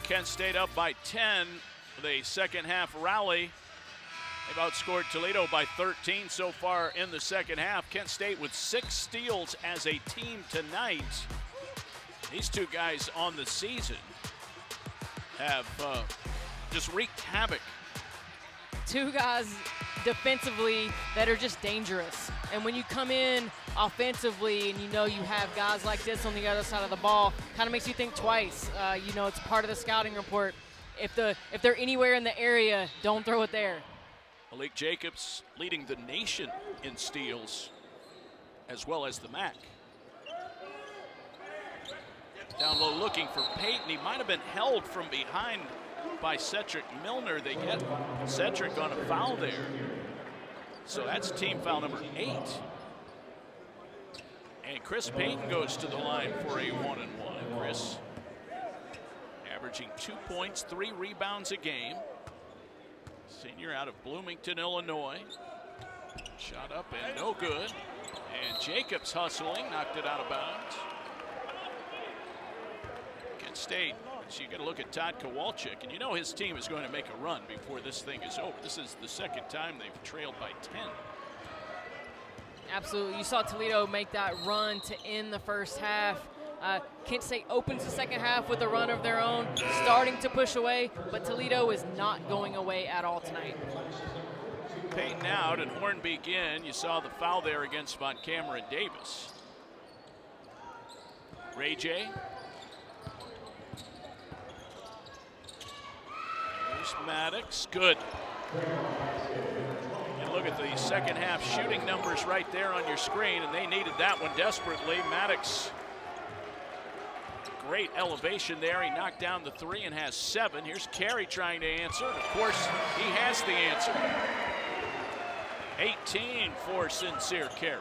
Kent State up by 10 with a second half rally. They've outscored Toledo by 13 so far in the second half. Kent State with 6 steals as a team tonight. These two guys on the season have just wreaked havoc. Two guys defensively that are just dangerous. And when you come in offensively and you know you have guys like this on the other side of the ball, kind of makes you think twice. You know, it's part of the scouting report. If they're anywhere in the area, don't throw it there. Malik Jacobs leading the nation in steals as well as the MAC. Down low looking for Payton. He might have been held from behind by Cedric Milner. They get Cedric on a foul there. So that's team foul number 8. And Chris Payton goes to the line for a 1-and-1. Chris averaging 2 points, 3 rebounds a game. Senior out of Bloomington, Illinois. Shot up and no good. And Jacobs hustling, knocked it out of bounds. Kent State, so you got to look at Todd Kowalczyk, and you know his team is going to make a run before this thing is over. This is the second time they've trailed by 10. Absolutely. You saw Toledo make that run to end the first half. Kent State opens the second half with a run of their own, starting to push away, but Toledo is not going away at all tonight. Payton out and Hornbeak in. You saw the foul there against Von Cameron Davis. Ray J. There's Maddox. Good. And look at the second half shooting numbers right there on your screen, and they needed that one desperately. Maddox, great elevation there. He knocked down the 3 and has 7. Here's Carey trying to answer. Of course, he has the answer. 18 for Sincere Carey.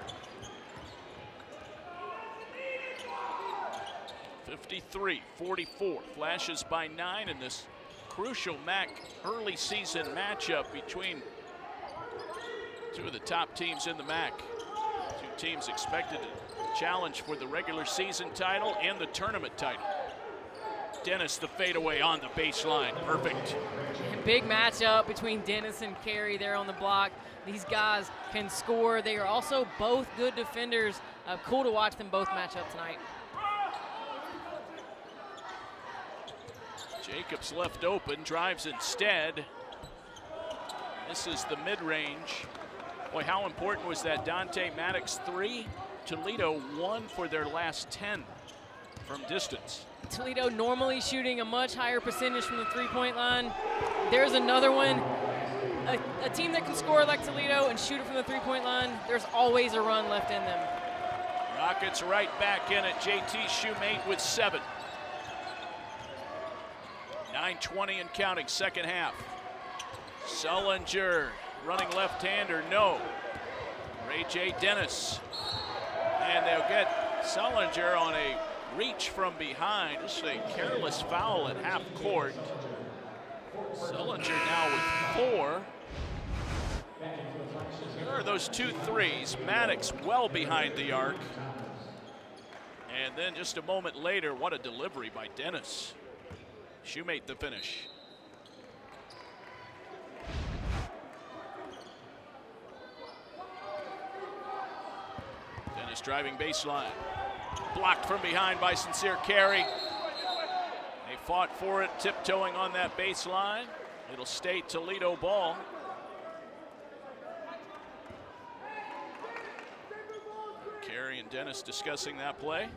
53-44. Flashes by 9 in this crucial MAC early season matchup between two of the top teams in the MAC. Two teams expected to challenge for the regular season title and the tournament title. Dennis, the fadeaway on the baseline. Perfect. Big matchup between Dennis and Carey there on the block. These guys can score. They are also both good defenders. Cool to watch them both match up tonight. Jacobs left open, drives instead. This is the mid-range. Boy, how important was that Dante Maddox 3? Toledo 1 for their last 10 from distance. Toledo normally shooting a much higher percentage from the three-point line. There's another one. A team that can score like Toledo and shoot it from the three-point line, there's always a run left in them. Rockets right back in it. JT Shoemate with 7. 9:20 and counting, second half. Sullinger running left-hander, no. Ray J. Dennis. And they'll get Sullinger on a reach from behind. Just a careless foul at half court. Sullinger now with 4. Here are those 2 threes. Maddox well behind the arc. And then just a moment later, what a delivery by Dennis. Shoemate the finish. Dennis driving baseline. Blocked from behind by Sincere Carey. They fought for it, tiptoeing on that baseline. It'll stay Toledo ball. Carey and Dennis discussing that play.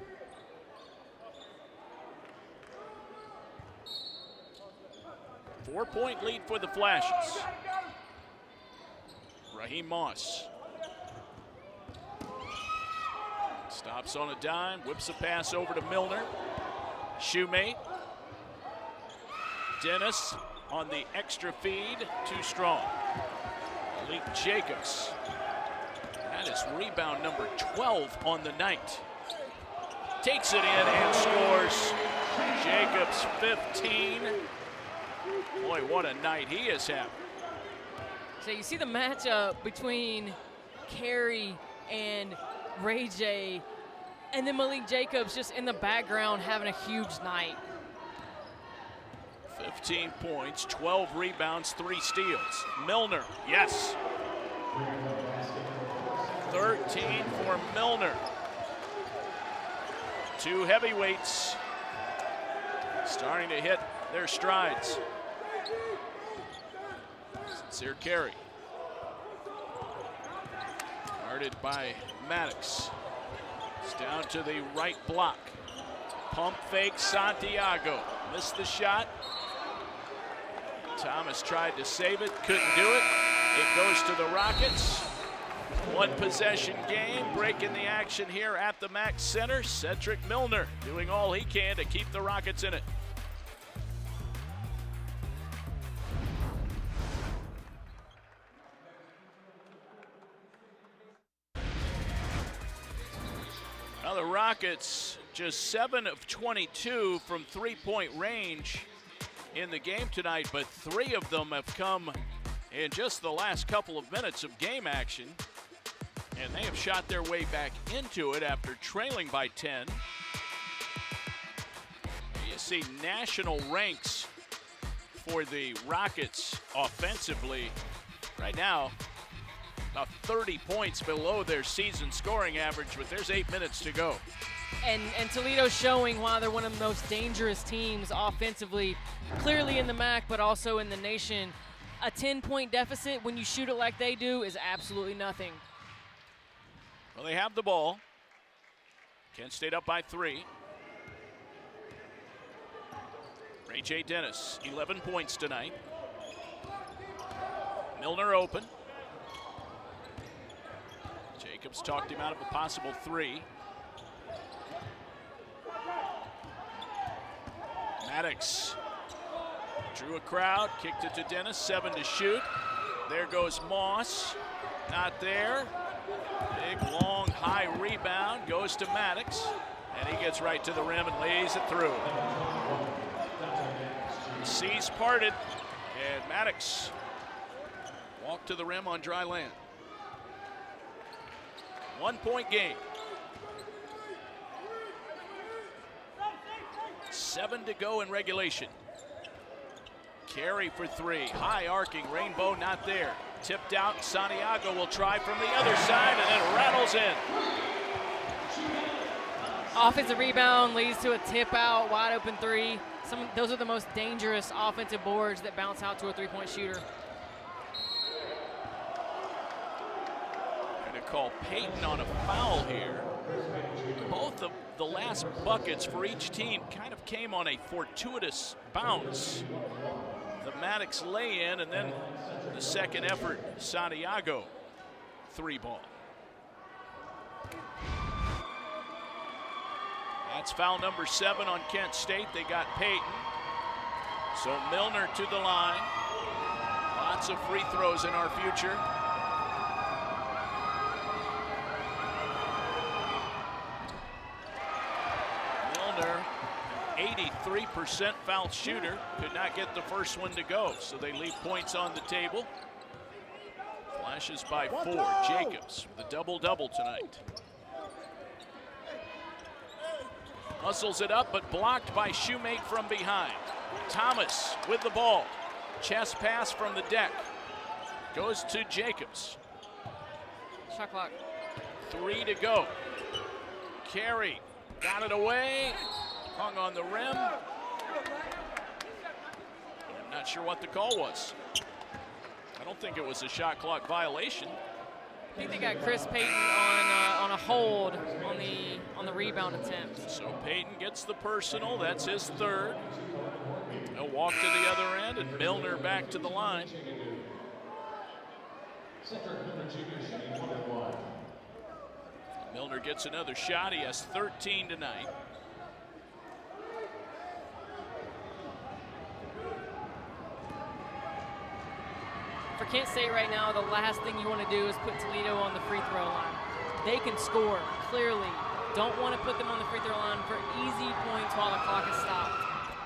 Four-point lead for the Flashes. Raheem Moss. Stops on a dime, whips a pass over to Milner. Shoemate. Dennis on the extra feed, too strong. Malik Jacobs. That is rebound number 12 on the night. Takes it in and scores. Jacobs 15. Boy, what a night he has had. So you see the matchup between Carey and Ray J, and then Malik Jacobs just in the background having a huge night. 15 points, 12 rebounds, 3 steals. Milner, yes. 13 for Milner. 2 heavyweights starting to hit their strides. Sincere carry. Guarded by Maddox. It's down to the right block. Pump fake, Santiago. Missed the shot. Thomas tried to save it, couldn't do it. It goes to the Rockets. 1 possession game, breaking the action here at the Mac Center. Cedric Milner doing all he can to keep the Rockets in it. Now the Rockets just 7 of 22 from 3-point range in the game tonight, but 3 of them have come in just the last couple of minutes of game action. And they have shot their way back into it after trailing by 10. You see national ranks for the Rockets offensively right now, about 30 points below their season scoring average, but there's 8 minutes to go. And Toledo's showing why they're one of the most dangerous teams offensively, clearly in the MAC, but also in the nation. A 10-point deficit when you shoot it like they do is absolutely nothing. Well, they have the ball. Kent State up by 3. Ray J. Dennis, 11 points tonight. Milner open. Jacobs talked him out of a possible 3. Maddox drew a crowd, kicked it to Dennis, 7 to shoot. There goes Moss, not there. Big, long, high rebound, goes to Maddox, and he gets right to the rim and lays it through. The seas parted, and Maddox walked to the rim on dry land. 1-point game. 7 to go in regulation. Carry for 3, high arcing, Rainbow not there. Tipped out, Santiago will try from the other side, and it rattles in. Offensive rebound leads to a tip out, wide open 3. Those are the most dangerous offensive boards that bounce out to a 3-point shooter. Going to call Payton on a foul here. Both of the last buckets for each team kind of came on a fortuitous bounce. The Maddox lay-in, and then the second effort, Santiago 3-ball. That's foul number 7 on Kent State. They got Payton. So Milner to the line. Lots of free throws in our future. Milner, 83% foul shooter, could not get the first one to go, so they leave points on the table. Flashes by 4. Jacobs with a double-double tonight. Muscles it up, but blocked by Shoemate from behind. Thomas with the ball. Chest pass from the deck. Goes to Jacobs. Shot clock. 3 to go. Carey got it away. Hung on the rim. I'm not sure what the call was. I don't think it was a shot clock violation. I think they got Chris Payton on a hold on the rebound attempt. So Payton gets the personal. That's his 3rd. He'll walk to the other end, and Milner back to the line. Milner gets another shot. He has 13 tonight. For Kent State right now, the last thing you want to do is put Toledo on the free throw line. They can score, clearly. Don't want to put them on the free throw line for easy points while the clock is stopped.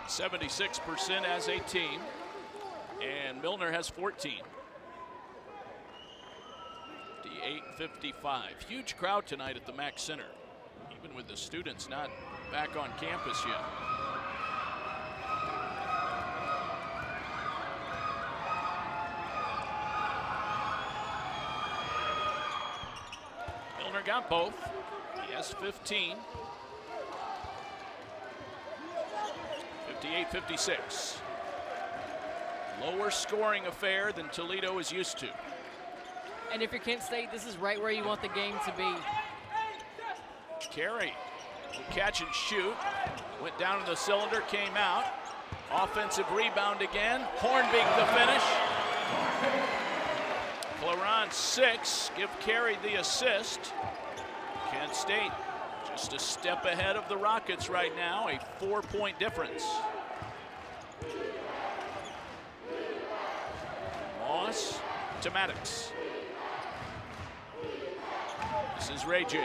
76% as a team, and Milner has 14. 58-55. Huge crowd tonight at the Mac Center, even with the students not back on campus yet. got both. He has 15. 58-56. Lower scoring affair than Toledo is used to. And if you're Kent State, this is right where you want the game to be. Carey will catch and shoot. Went down in the cylinder, came out. Offensive rebound again. Hornbeek the finish. Claron 6, give Carey the assist. Kent State just a step ahead of the Rockets right now, a 4-point difference. Moss to Maddox. This is Ray J.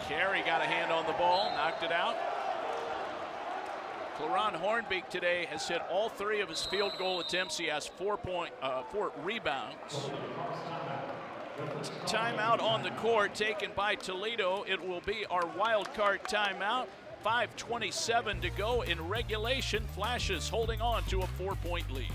Carey got a hand on the ball, knocked it out. Claron Hornbeek today has hit all 3 of his field goal attempts. He has 4 rebounds. Timeout on the court taken by Toledo. It will be our wild card timeout. 5:27 to go in regulation. Flashes holding on to a 4-point lead.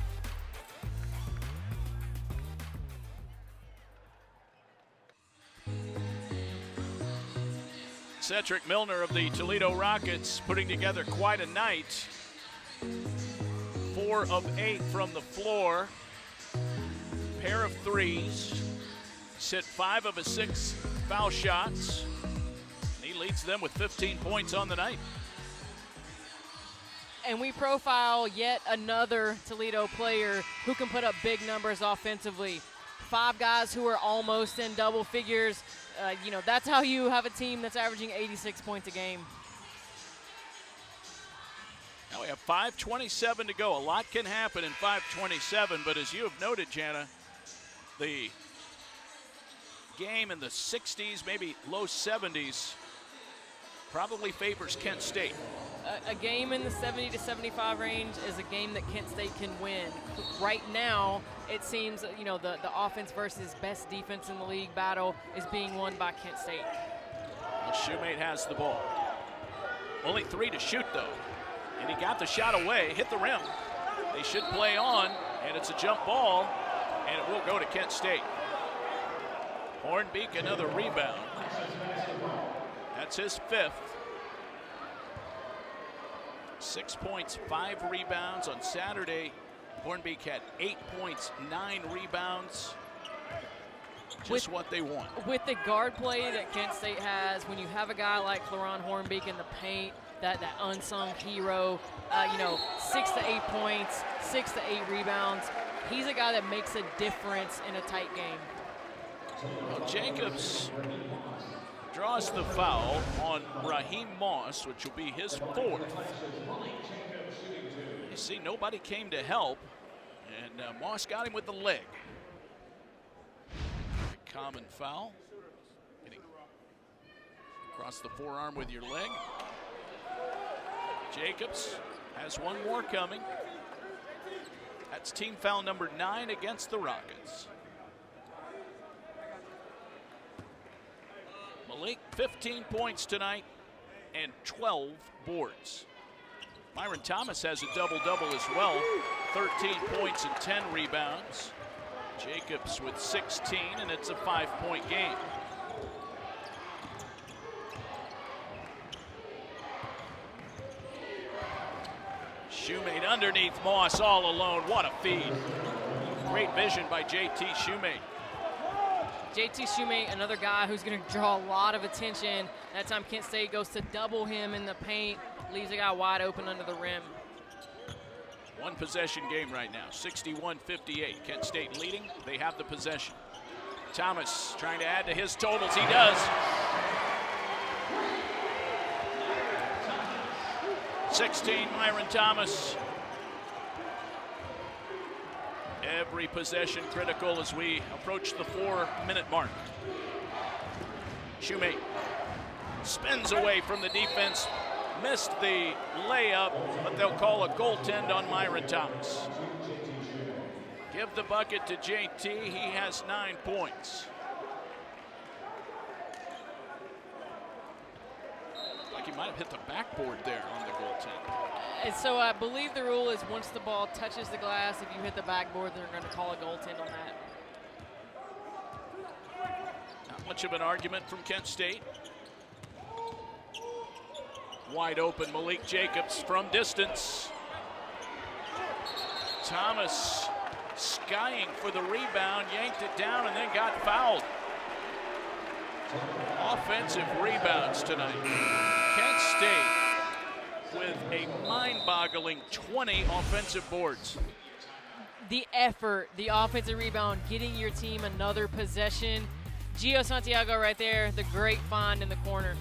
Cedric Milner of the Toledo Rockets putting together quite a night. 4 of 8 from the floor. Pair of threes. Hit 5 of his 6 foul shots. He leads them with 15 points on the night. And we profile yet another Toledo player who can put up big numbers offensively. 5 guys who are almost in double figures. You know, that's how you have a team that's averaging 86 points a game. Now we have 5:27 to go. A lot can happen in 5:27, but as you have noted, Jana, the game in the 60s, maybe low 70s, probably favors Kent State. A game in the 70 to 75 range is a game that Kent State can win. Right now, it seems, you know, the offense versus best defense in the league battle is being won by Kent State. Well, Shoemate has the ball. Only 3 to shoot, though. And he got the shot away, hit the rim. They should play on, and it's a jump ball, and it will go to Kent State. Hornbeek, another rebound. That's his 5th. 6 points, 5 rebounds. On Saturday, Hornbeek had 8 points, 9 rebounds. Just what they want. With the guard play that Kent State has, when you have a guy like Claron Hornbeek in the paint, that unsung hero, you know, 6 to 8 points, 6 to 8 rebounds. He's a guy that makes a difference in a tight game. Well, Jacobs draws the foul on Raheem Moss, which will be his 4th. You see, nobody came to help, and Moss got him with the leg. A common foul. Getting across the forearm with your leg. Jacobs has one more coming. That's team foul number 9 against the Rockets. Malik, 15 points tonight and 12 boards. Myron Thomas has a double-double as well. 13 points and 10 rebounds. Jacobs with 16, and it's a 5-point game. Shoemate underneath Moss all alone. What a feed. Great vision by JT Shoemate. JT Shoemate, another guy who's going to draw a lot of attention. That time Kent State goes to double him in the paint, leaves a guy wide open under the rim. One possession game right now, 61-58. Kent State leading, they have the possession. Thomas trying to add to his totals, he does. 16, Myron Thomas. Every possession critical as we approach the 4-minute mark. Shoemate spins away from the defense, missed the layup, but they'll call a goaltend on Myron Thomas. Give the bucket to JT, he has 9 points. Like he might have hit the backboard there on the goaltend. And so I believe the rule is once the ball touches the glass, if you hit the backboard, they're going to call a goaltend on that. much of an argument from Kent State. Wide open Malik Jacobs from distance. Thomas skying for the rebound, yanked it down and then got fouled. Offensive rebounds tonight. Kent State with a mind-boggling 20 offensive boards. The effort, the offensive rebound, getting your team another possession. Gio Santiago right there, the great find in the corner.